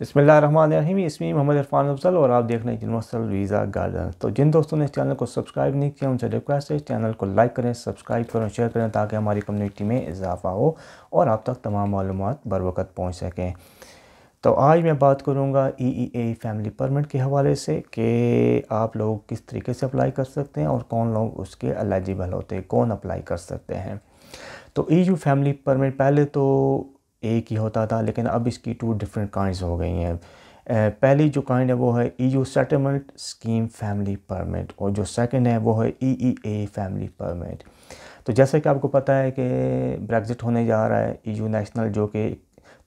बिस्मिल्लाहिर्रहमानिर्रहीम। इसमें मोहम्मद इरफान अफजल और आप देख रहे हैं यूनिवर्सल वीज़ा गाइडेंस। तो जिन दोस्तों ने इस चैनल को सब्सक्राइब नहीं किया उनसे रिक्वेस्ट है इस चैनल को लाइक करें, सब्सक्राइब करें, शेयर करें ताकि हमारी कम्युनिटी में इजाफा हो और आप तक तमाम मालूमात बर वक्त पहुँच सकें। तो आज मैं बात करूँगा EEA फैमिली परमिट के हवाले से कि आप लोग किस तरीके से अप्लाई कर सकते हैं और कौन लोग उसके एलिजिबल होते हैं, कौन अप्लाई कर सकते हैं। तो EU फैमिली परमिट पहले तो एक ही होता था, लेकिन अब इसकी 2 डिफरेंट काइंड्स हो गई हैं। पहली जो काइंड है वो है EU settlement scheme family permit और जो सेकंड है वो है EEA फैमिली परमिट। तो जैसे कि आपको पता है कि ब्रेग्जिट होने जा रहा है, EU नेशनल जो कि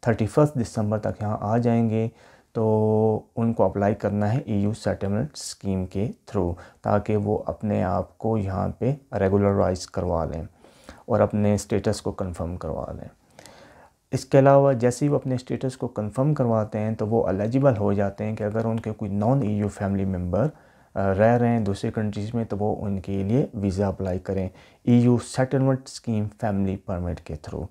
31 दिसंबर तक यहाँ आ जाएंगे, तो उनको अप्लाई करना है EU सेटलमेंट स्कीम के थ्रू ताकि वो अपने आप को यहाँ पे रेगुलराइज करवा लें और अपने स्टेटस को कंफर्म करवा लें। इसके अलावा जैसे ही वो अपने स्टेटस को कंफर्म करवाते हैं तो वो एलिजिबल हो जाते हैं कि अगर उनके कोई नॉन EU फैमिली मेम्बर रह रहे हैं दूसरी कंट्रीज़ में तो वो उनके लिए वीज़ा अप्लाई करें EU settlement scheme family permit के थ्रू।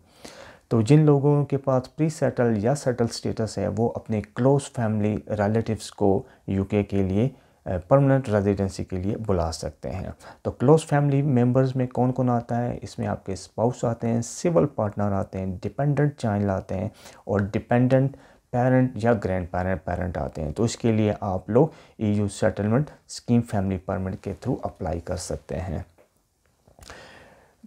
तो जिन लोगों के पास प्री सेटल या सेटल स्टेटस है वो अपने क्लोज़ फैमिली रिलेटिव्स को UK के लिए परमानेंट रेजिडेंसी के लिए बुला सकते हैं। तो क्लोज़ फैमिली मेंबर्स में कौन कौन आता है, इसमें आपके स्पाउस आते हैं, सिविल पार्टनर आते हैं, डिपेंडेंट चाइल्ड आते हैं और डिपेंडेंट पेरेंट या ग्रैंड पेरेंट आते हैं। तो इसके लिए आप लोग EU settlement scheme family permit के थ्रू अप्लाई कर सकते हैं।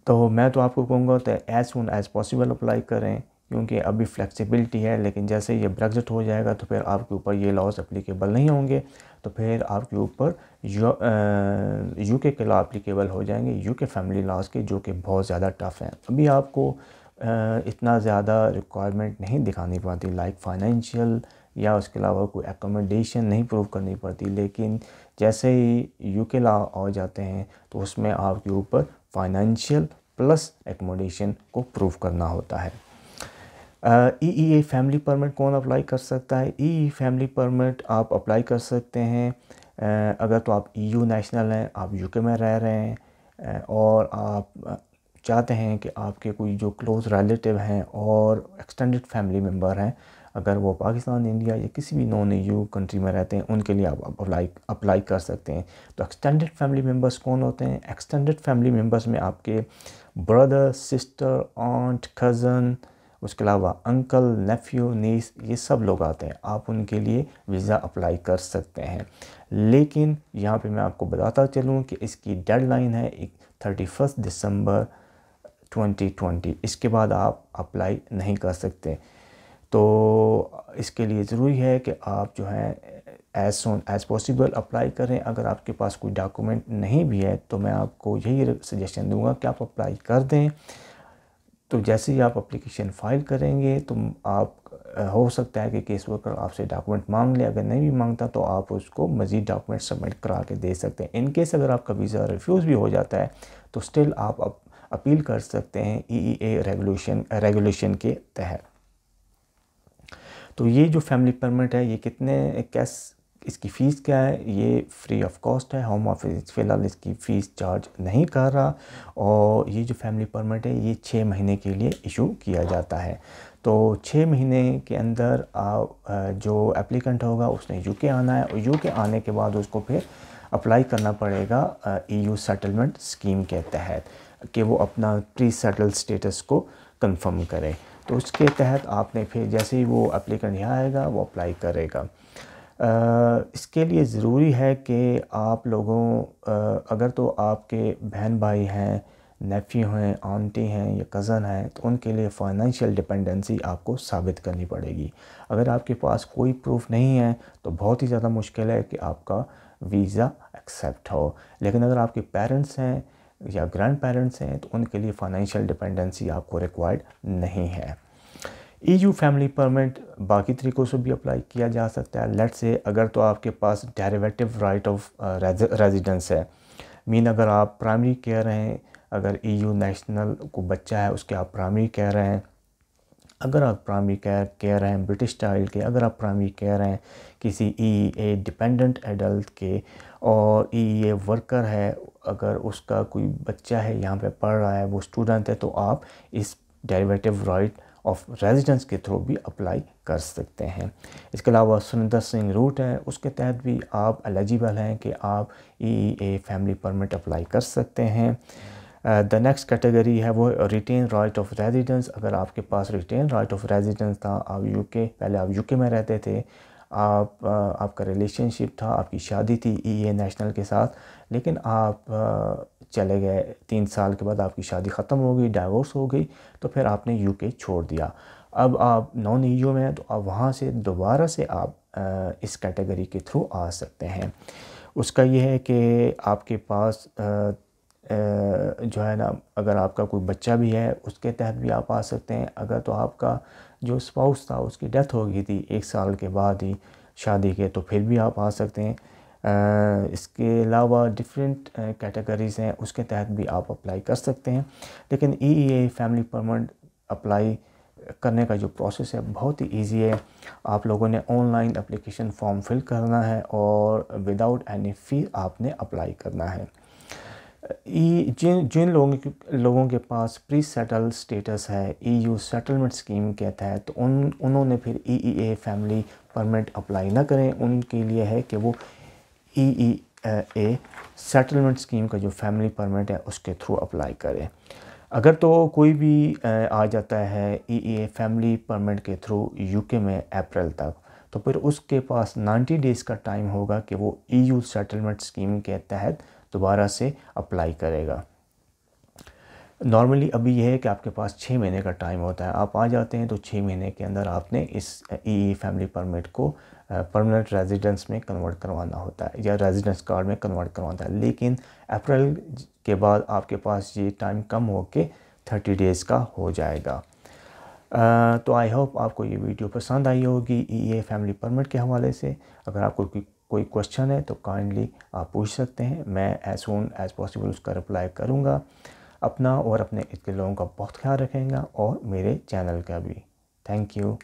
तो मैं तो आपको कहूँगा तो as soon as possible apply करें क्योंकि अभी फ्लेक्सिबिलिटी है, लेकिन जैसे ये ब्रेग्जिट हो जाएगा तो फिर आपके ऊपर ये लॉज एप्लीकेबल नहीं होंगे, तो फिर आपके ऊपर UK के लॉ एप्लीकेबल हो जाएंगे, UK फैमिली लॉज के, जो कि बहुत ज़्यादा टफ़ हैं। अभी आपको इतना ज़्यादा रिक्वायरमेंट नहीं दिखानी पड़ती, लाइक फाइनेंशियल या उसके अलावा कोई एकोमोडेशन नहीं प्रूव करनी पड़ती, लेकिन जैसे ही UK लॉ आ जाते हैं तो उसमें आपके ऊपर फाइनेंशियल प्लस एकोमोडेशन को प्रूव करना होता है। EEA फैमिली परमिट कौन अप्लाई कर सकता है? EEA फैमिली परमिट आप अप्लाई कर सकते हैं अगर तो आप EU नेशनल हैं, आप UK में रह रहे हैं और आप चाहते हैं कि आपके कोई जो क्लोज़ रिलेटिव हैं और एक्सटेंडेड फैमिली मेम्बर हैं, अगर वो पाकिस्तान, इंडिया या किसी भी नॉन EU कंट्री में रहते हैं, उनके लिए आप अप्लाई कर सकते हैं। तो एक्सटेंडेड फैमिली मेम्बर्स कौन होते हैं? एक्सटेंडेड फैमिली मेम्बर्स में आपके ब्रदर, सिस्टर, आंट, कज़न, उसके अलावा अंकल, नेफ्यू, नीस, ये सब लोग आते हैं। आप उनके लिए वीज़ा अप्लाई कर सकते हैं, लेकिन यहाँ पे मैं आपको बताता चलूँ कि इसकी डेडलाइन है 31 दिसंबर 2020। इसके बाद आप अप्लाई नहीं कर सकते। तो इसके लिए ज़रूरी है कि आप जो है as soon as possible apply करें। अगर आपके पास कोई डॉक्यूमेंट नहीं भी है तो मैं आपको यही सजेशन दूंगा कि आप अप्लाई कर दें। तो जैसे ही आप एप्लीकेशन फ़ाइल करेंगे तो आप हो सकता है कि केस वर्कर आपसे डॉक्यूमेंट मांग ले, अगर नहीं भी मांगता तो आप उसको मज़ीद डॉक्यूमेंट सबमिट करा के दे सकते हैं। इन केस अगर आपका वीज़ा रिफ्यूज़ भी हो जाता है तो स्टिल आप अपील कर सकते हैं EEA रेगुलेशन के तहत। तो ये जो फैमिली परमिट है ये इसकी फ़ीस क्या है? ये फ्री ऑफ कॉस्ट है। होम ऑफिस फ़िलहाल इसकी फ़ीस चार्ज नहीं कर रहा और ये जो फैमिली परमिट है ये 6 महीने के लिए इशू किया जाता है। तो 6 महीने के अंदर जो एप्लीकेंट होगा उसने UK आना है और UK आने के बाद उसको फिर अप्लाई करना पड़ेगा EU सेटलमेंट स्कीम के तहत कि वो अपना प्री सेटल स्टेटस को कंफर्म करे। तो उसके तहत आपने फिर जैसे ही वो एप्लीकेंट यहाँ आएगा वो अप्लाई करेगा। इसके लिए ज़रूरी है कि आप लोगों अगर तो आपके बहन भाई हैं, नेफ्यू हैं, आंटी हैं या कज़न हैं तो उनके लिए फ़ाइनेंशियल डिपेंडेंसी आपको साबित करनी पड़ेगी। अगर आपके पास कोई प्रूफ नहीं है तो बहुत ही ज़्यादा मुश्किल है कि आपका वीज़ा एक्सेप्ट हो। लेकिन अगर आपके पेरेंट्स हैं या ग्रैंड पेरेंट्स हैं तो उनके लिए फ़ाइनेंशियल डिपेंडेंसी आपको रिक्वायर्ड नहीं है। EU फैमिली परमिट बाकी तरीक़ों से भी अप्लाई किया जा सकता है। लेट्स से अगर तो आपके पास डेरिवेटिव राइट ऑफ रेजिडेंस है, मीन अगर आप प्राइमरी कह रहे हैं, अगर EU नेशनल को बच्चा है उसके आप प्राइमरी कह रहे हैं, अगर आप प्राइमरी कह रहे हैं ब्रिटिश स्टाइल के, अगर आप प्राइमरी कह रहे हैं किसी EEA डिपेंडेंट एडल्ट के, और EEA वर्कर है, अगर उसका कोई बच्चा है यहाँ पे पढ़ रहा है, वो स्टूडेंट है, तो आप इस डेरिवेटिव राइट ऑफ रेजिडेंस के थ्रू भी अप्लाई कर सकते हैं। इसके अलावा सुरिंदर सिंह रूट है, उसके तहत भी आप एलिजिबल हैं कि आप EEA फैमिली परमिट अप्लाई कर सकते हैं। द नेक्स्ट कैटेगरी है वो रिटेन राइट ऑफ रेजिडेंस। अगर आपके पास रिटेन राइट ऑफ रेजिडेंस था, आप पहले आप यूके में रहते थे, आपका रिलेशनशिप था, आपकी शादी थी EEA नेशनल के साथ, लेकिन आप चले गए, 3 साल के बाद आपकी शादी ख़त्म हो गई, डाइवोर्स हो गई, तो फिर आपने यूके छोड़ दिया। अब आप नॉन EU में हैं, तो अब वहाँ से दोबारा से आप इस कैटेगरी के थ्रू आ सकते हैं। उसका ये है कि आपके पास जो है ना, अगर आपका कोई बच्चा भी है उसके तहत भी आप आ सकते हैं। अगर तो आपका जो स्पाउस था उसकी डेथ हो गई थी 1 साल के बाद ही शादी के, तो फिर भी आप आ सकते हैं। इसके अलावा डिफरेंट कैटेगरीज़ हैं, उसके तहत भी आप अप्लाई कर सकते हैं। लेकिन EEA फैमिली परमिट अप्लाई करने का जो प्रोसेस है बहुत ही इजी है। आप लोगों ने ऑनलाइन एप्लीकेशन फॉर्म फिल करना है और विदाउट एनी फ़ी आपने अप्लाई करना है। जिन लोगों के पास प्री सेटल स्टेटस है EU सेटलमेंट स्कीम के तहत, तो उन्होंने फिर EEA फैमिली परमिट अप्लाई ना करें। उनके लिए है कि वो EEA सेटलमेंट स्कीम का जो फैमिली परमिट है उसके थ्रू अप्लाई करें। अगर तो कोई भी आ जाता है EEA फैमिली परमिट के थ्रू यूके में अप्रैल तक, तो फिर उसके पास 90 डेज़ का टाइम होगा कि वो EU सेटलमेंट स्कीम के तहत दोबारा से अप्लाई करेगा। नॉर्मली अभी यह है कि आपके पास 6 महीने का टाइम होता है। आप आ जाते हैं तो 6 महीने के अंदर आपने इस EE फैमिली परमिट को परमानेंट रेजिडेंस में कन्वर्ट करवाना होता है या रेजिडेंस कार्ड में कन्वर्ट करवाना है। लेकिन अप्रैल के बाद आपके पास ये टाइम कम होके 30 डेज़ का हो जाएगा। तो आई होप आपको ये वीडियो पसंद आई होगी EEA फैमिली परमिट के हवाले से। अगर आपको कोई क्वेश्चन है तो काइंडली आप पूछ सकते हैं, मैं एज सून एज़ पॉसिबल उसका रिप्लाई करूँगा। अपना और अपने इर्द गिर्द लोगों का बहुत ख्याल रखेंगे और मेरे चैनल का भी। Thank you.